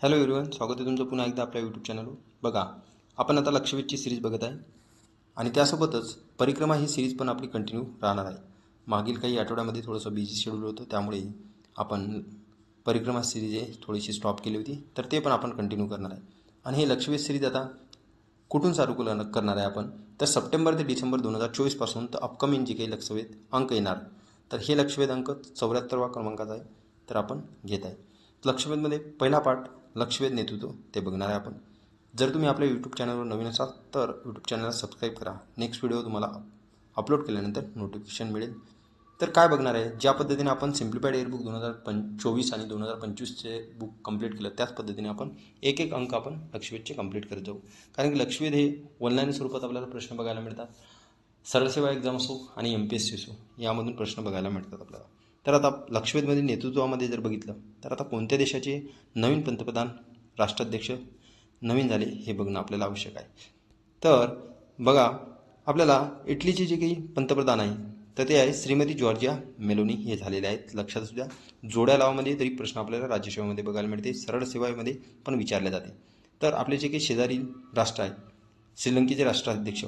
Hello everyone, स्वागत आहे तुमचं पुन्हा एकदा आपल्या यूट्यूब चॅनलवर. बघा, आपण आता लक्षवेधची सिरीज बघत आहे आणि त्यासोबतच परिक्रमा ही सिरीज पण आपली कंटिन्यू राहणार आहे. मागील काही आठवड्यामध्ये थोडंसं बिझी शेड्यूल होतं, त्यामुळे आपण परिक्रमा सिरीज थोडीशी स्टॉप केली होती, तर ते पण आपण कंटिन्यू करणार आहे. आणि हे लक्षवेध सिरीज आता कुठून चालू करणार आहे आपण, तर सप्टेंबर ते डिसेंबर 2024पासून तर अपकमिंग जे काही लक्षवेध अंक येणार, तर हे लक्षवेध अंक 74वा क्रमांकाचा आहे, तर आपण घेत आहे. लक्षवेधमध्ये पहिला पार्ट लक्षवेध नेतृत्व ते बघणार आहे आपण. जर तुम्ही आपल्या यूट्यूब चॅनलवर नवीन असाल तर यूट्यूब चॅनलला सबस्क्राईब करा. नेक्स्ट व्हिडिओ तुम्हाला अपलोड केल्यानंतर नोटिफिकेशन मिळेल. तर काय बघणार आहे, ज्या पद्धतीने आपण सिम्प्लिफाईड एअरबुक 2024 आणि 2025चे बुक कंप्लीट केलं, त्याच पद्धतीने आपण एक एक अंक आपण लक्षवेधचे कंप्लीट करत जाऊ. कारण की लक्षवेध हे ऑनलाईन स्वरूपात आपल्याला प्रश्न बघायला मिळतात. सरळ सेवा एक्झाम असो आणि MPSC असो, यामधून प्रश्न बघायला मिळतात आपल्याला. तर आता लक्षवेधमध्ये नेतृत्वामध्ये जर बघितलं तर आता कोणत्या देशाचे नवीन पंतप्रधान राष्ट्राध्यक्ष नवीन झाले हे बघणं आपल्याला आवश्यक आहे. तर बघा, आपल्याला इटलीचे जे काही पंतप्रधान आहे तर ते आहे श्रीमती जॉर्जिया मेलोनी हे झालेले आहेत. लक्षात असू द्या, जोड्या लावामध्ये तरी प्रश्न आपल्याला राज्यसेवेमध्ये बघायला मिळते, सरळ सेवामध्ये पण विचारले जाते. तर आपले जे काही शेजारी राष्ट्र आहे, श्रीलंकेचे राष्ट्राध्यक्ष,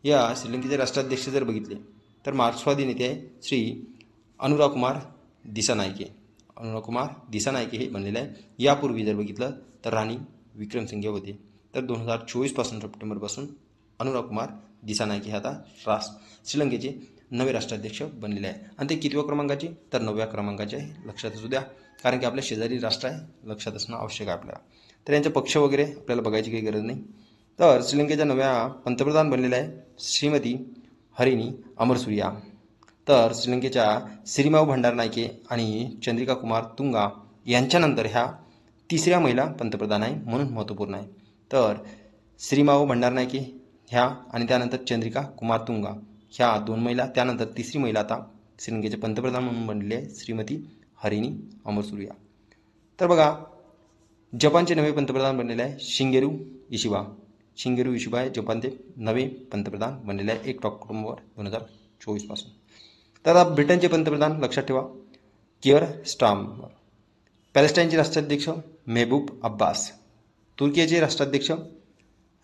या श्रीलंकेचे राष्ट्राध्यक्ष जर बघितले तर मार्क्सवादी नेते आहे श्री अनुरा कुमार दिसानायके. अनुरा कुमार दिसानायके हे बनलेले आहे. यापूर्वी जर बघितलं तर राणी विक्रमसिंघे होते. तर 2024पासून सप्टेंबरपासून अनुरा कुमार दिसानायके हे आता श्रीलंकेचे नवे राष्ट्राध्यक्ष बनलेले आहे. आणि ते कितव्या क्रमांकाचे, तर 9व्या क्रमांकाचे आहे. लक्षात असू द्या, कारण की आपल्या शेजारी राष्ट्र आहे, लक्षात असणं आवश्यक आहे आपल्याला. तर यांचे पक्ष वगैरे आपल्याला बघायची काही गरज नाही. तर श्रीलंकेच्या नव्या पंतप्रधान बनलेल्या आहे श्रीमती हरिणी अमरसूया. तर श्रीलंकेच्या सिरिमाऊ भंडारनायके आणि चंद्रिका कुमार तुंगा यांच्यानंतर ह्या तिसऱ्या महिला पंतप्रधान आहे, म्हणून महत्त्वपूर्ण आहे. तर सिरिमाऊ भंडारनायके ह्या आणि त्यानंतर चंद्रिका कुमार तुंगा ह्या दोन महिला, त्यानंतर तिसरी महिला आता श्रीलंकेचे पंतप्रधान म्हणून बनलेली आहे श्रीमती हरिणी अमरसूया. तर बघा, जपानचे नवे पंतप्रधान बनलेले आहे शिंगेरू इशिबा. शिंगेरू इशिबा हे जपानचे नवे पंतप्रधान बनलेले आहे 1 ऑक्टोबर 2024पासून. तर आता ब्रिटनचे पंतप्रधान लक्षात ठेवा किअर स्टार्मर. पॅलेस्टाईनचे राष्ट्राध्यक्ष मेहबूब अब्बास. तुर्कीचे राष्ट्राध्यक्ष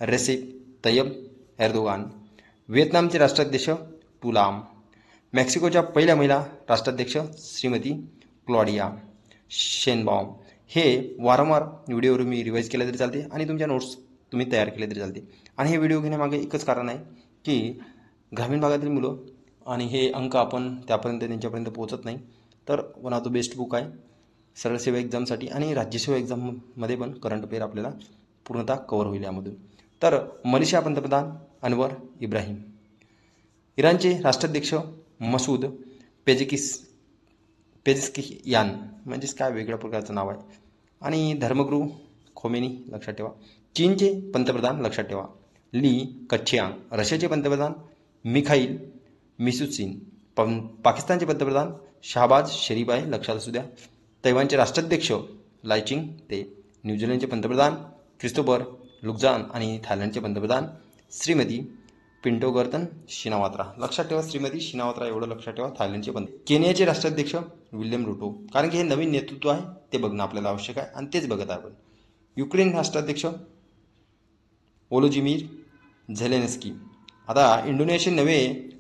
रेसेप तय्यब एर्दोगान. व्हिएतनामचे राष्ट्राध्यक्ष टुलाम. मेक्सिकोच्या पहिल्या महिला राष्ट्राध्यक्ष श्रीमती क्लॉडिया शेनबॉम. हे वारंवार व्हिडिओवर मी रिवाईज केले तरी चालते आणि तुमच्या नोट्स तुम्ही तयार केले तरी चालते. आणि हे व्हिडिओ घेण्यामागे एकच कारण आहे की ग्रामीण भागातील मुलं आणि हे अंक आपण त्यापर्यंत त्यांच्यापर्यंत पोहोचत नाही. तर one of the best book आहे सरळ सेवा एक्झामसाठी, आणि राज्यसेवा एक्झाममध्ये पण करंट अफेअर आपल्याला पूर्णतः कव्हर होईल यामधून. तर मलेशिया पंतप्रधान अनवर इब्राहिम. इराणचे राष्ट्राध्यक्ष मसूद पेजेस्कियान, म्हणजेच काय वेगळ्या प्रकारचं नाव आहे. आणि धर्मगुरू खोमेनी लक्षात ठेवा. चीनचे पंतप्रधान लक्षात ठेवा ली कच्छियांग. रशियाचे पंतप्रधान मिखाईल मिशुस्तिन. पाकिस्तानचे पंतप्रधान शहबाज शरीफ आहे, लक्षात असू द्या. तैवानचे राष्ट्राध्यक्ष लायचिंग ते. न्यूझीलंडचे पंतप्रधान क्रिस्तोफर लुक्झान आणि थायलंडचे पंतप्रधान श्रीमती पिंटोगर्तन शिनावात्रा. लक्षात ठेवा श्रीमती शिनावात्रा, एवढं लक्षात ठेवा. थायलंडचे केनियाचे राष्ट्राध्यक्ष विल्यम रुटो. कारण की हे नवीन नेतृत्व आहे, ते बघणं आपल्याला आवश्यक आहे आणि तेच बघत आहे आपण. युक्रेन राष्ट्राध्यक्ष ओलोजिमीर झेलेन्स्की. आता इंडोनेशिया नवे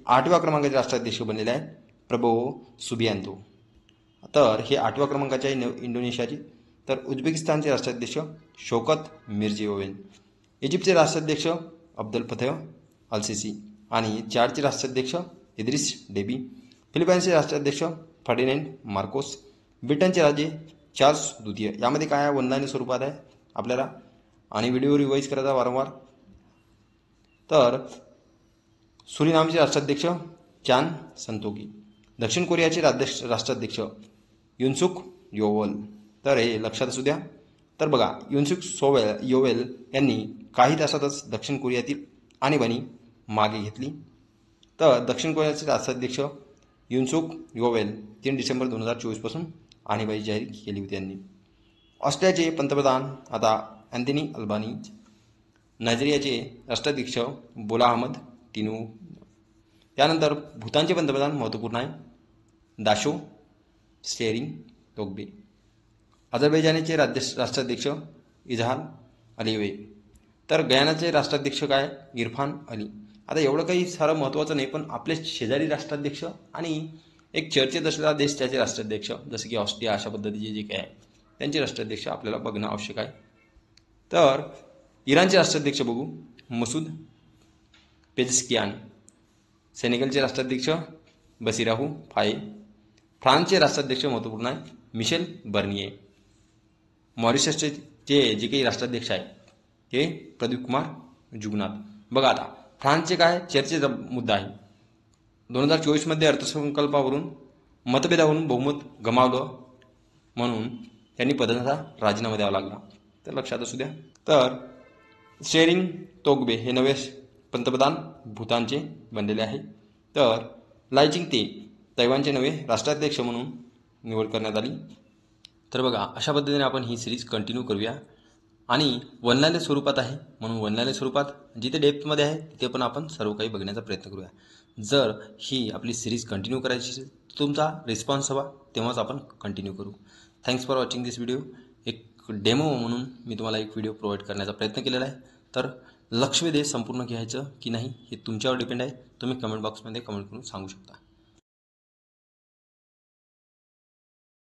8व्या क्रमांकाचे राष्ट्राध्यक्ष बनलेले आहे प्रबोवो सुबियांतो. तर हे 8व्या क्रमांकाचे आहे इंडोनेशियाचे. तर उझबेकिस्तानचे राष्ट्राध्यक्ष शौकत मिर्झियोयेव. इजिप्तचे राष्ट्राध्यक्ष अब्दुल फतेह अल सिसी आणि चाडचे राष्ट्राध्यक्ष इद्रिस डेबी. फिलिपाईन्सचे राष्ट्राध्यक्ष फर्डिनेंड मार्कोस. ब्रिटनचे राजे चार्ल्स द्वितीय. यामध्ये काय आहे, ऑनलाईन स्वरूपात आहे आपल्याला आणि व्हिडिओ रिवाईज करायचा वारंवार. तर सुरिनामचे राष्ट्राध्यक्ष चान संतोकी. दक्षिण कोरियाचे राष्ट्राध्यक्ष युनसुक योवेल. तर हे लक्षात असू द्या. तर बघा, युनसुक योवेल यांनी काही तासातच दक्षिण कोरियातील आणीबाणी मागे घेतली. तर दक्षिण कोरियाचे राष्ट्राध्यक्ष युनसुक योवेल 3 डिसेंबर 2024पासून आणीबाणी जाहीर केली होती यांनी. ऑस्ट्रियाचे पंतप्रधान आता अँथनी अल्बानीज. नायजेरियाचे राष्ट्राध्यक्ष बोला अहमद टिनू. त्यानंतर भूतानचे पंतप्रधान महत्त्वपूर्ण आहे दाशो स्टेरिंग तोग्बे. अझरबैजानचे राष्ट्राध्यक्ष इजहार अलिवे. तर गयानाचे राष्ट्राध्यक्ष काय? इरफान अली. आता एवढं काही सारं महत्त्वाचं नाही, पण आपले शेजारी राष्ट्राध्यक्ष आणि एक चर्चेत असलेला देश त्याचे राष्ट्राध्यक्ष, जसं की ऑस्ट्रिया अशा पद्धतीचे जे काय आहे त्यांचे राष्ट्राध्यक्ष आपल्याला बघणं आवश्यक आहे. तर इराणचे राष्ट्राध्यक्ष बघू, मसूद पेझेशकियान. सेनेगलचे राष्ट्राध्यक्ष बसिराहू फाये. फ्रान्सचे राष्ट्राध्यक्ष महत्त्वपूर्ण आहे, मिशेल बर्निये. मॉरिशसचे जे काही राष्ट्राध्यक्ष आहेत ते प्रदीप कुमार जुगनाथ. बघा आता फ्रान्सचे काय चर्चेचा मुद्दा आहे. 2024मध्ये अर्थसंकल्पावरून मतभेदावरून बहुमत गमावलं म्हणून त्यांनी पदाचा राजीनामा द्यावा लागला. तर लक्षात असू द्या. तर शेरिंग तोगबे हे नवे पंतप्रधान भूतानचे बनलेले आहे. तर लायचिंग ते तैवानचे नवे राष्ट्राध्यक्ष म्हणून निवड करण्यात आली. तर बघा अशा पद्धतीने आपण ही सिरीज कंटिन्यू करूया. आणि वर्णनालय स्वरूपात आहे म्हणून वर्णनालय स्वरूपात जिथे डेप्थमध्ये आहे तिथे पण आपण सर्व काही बघण्याचा प्रयत्न करूया. जर ही आपली सिरीज कंटिन्यू करायची असेल तर तुमचा रिस्पॉन्स हवा, तेव्हाच आपण कंटिन्यू करू. Thanks for watching this video. एक डेमो म्हणून मी तुम्हाला एक व्हिडिओ प्रोव्हाइड करण्याचा प्रयत्न केलेला आहे. तर लक्ष वेधे संपूर्ण घ्यायचं की नाही हे तुमच्यावर डिपेंड आहे. तुम्ही कमेंट बॉक्समध्ये कमेंट करून सांगू शकता.